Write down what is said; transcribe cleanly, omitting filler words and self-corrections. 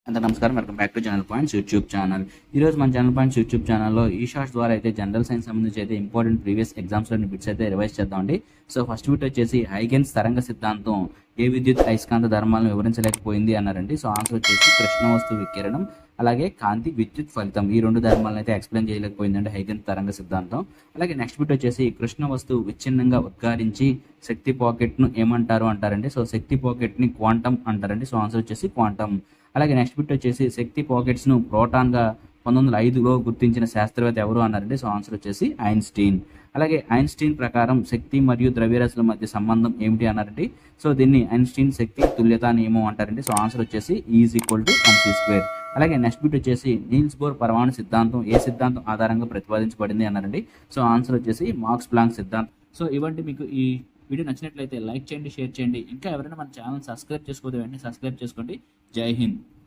అంత నమస్కారం, welcome back to general points YouTube channel. ఈ రోజు మన జనరల్ పాయింట్స్ యూట్యూబ్ ఛానల్లో ఈ షార్ట్స్ ద్వారా అయితే జనరల్ సైన్స్ సంబంధించి అయితే ఇంపార్టెంట్ ప్రీవియస్ ఎగ్జామ్స్లోని బిట్స్ అయితే రివైజ్ చేద్దామండి. సో ఫస్ట్ బిట్ వచ్చేసి హైగెన్స్ తరంగ సిద్ధాంతం ఏ విద్యుత్ అయస్కాంత ధర్మాలను వివరించలేకపోయింది అన్నారండి. సో ఆన్సర్ వచ్చేసి కృష్ణ వస్తు వికిరణం అలాగే కాంతి విద్యుత్ ఫలితం, ఈ రెండు ధర్మాలను అయితే ఎక్స్ప్లెయిన్ చేయలేకపోయిందండి హైగెన్స్ తరంగ సిద్ధాంతం. అలాగే నెక్స్ట్ బిట్ వచ్చేసి కృష్ణ వస్తువు విచ్ఛిన్నంగా ఉద్గారించి శక్తి పాకెట్ను ఏమంటారు అంటారండి. సో శక్తి పాకెట్ని క్వాంటమ్ అంటారండి. సో ఆన్సర్ వచ్చేసి క్వాంటమ్. అలాగే నెక్స్ట్ బిట్ వచ్చేసి శక్తి పాకెట్స్ను ప్రోటాన్గా 1905లో గుర్తించిన శాస్త్రవేత్త ఎవరు అన్నారండి. సో ఆన్సర్ వచ్చేసి ఐన్స్టీన్. అలాగే ఐన్స్టీన్ ప్రకారం శక్తి మరియు ద్రవ్యరాశుల మధ్య సంబంధం ఏమిటి అన్నారండి. సో దీన్ని ఐన్స్టీన్ శక్తి తుల్యతా నియమం అంటారండి. సో ఆన్సర్ వచ్చేసి E=mc². అలాగే నెక్స్ట్ బిట్ వచ్చేసి నీల్స్ బోర్ పరమాణు సిద్ధాంతం ఏ సిద్ధాంతం ఆధారంగా ప్రతిపాదించబడింది అన్నారండి. సో ఆన్సర్ వచ్చేసి మాక్స్ ప్లాంక్ సిద్ధాంతం. సో ఇవంటి మీకు ఈ వీడియో నచ్చినట్లయితే లైక్ చేయండి, షేర్ చేయండి. ఇంకా ఎవరైనా మన ఛానల్ సబ్స్క్రైబ్ చేసుకోవద్దు, వెంటనే సబ్స్క్రైబ్ చేసుకోండి. జై హింద్.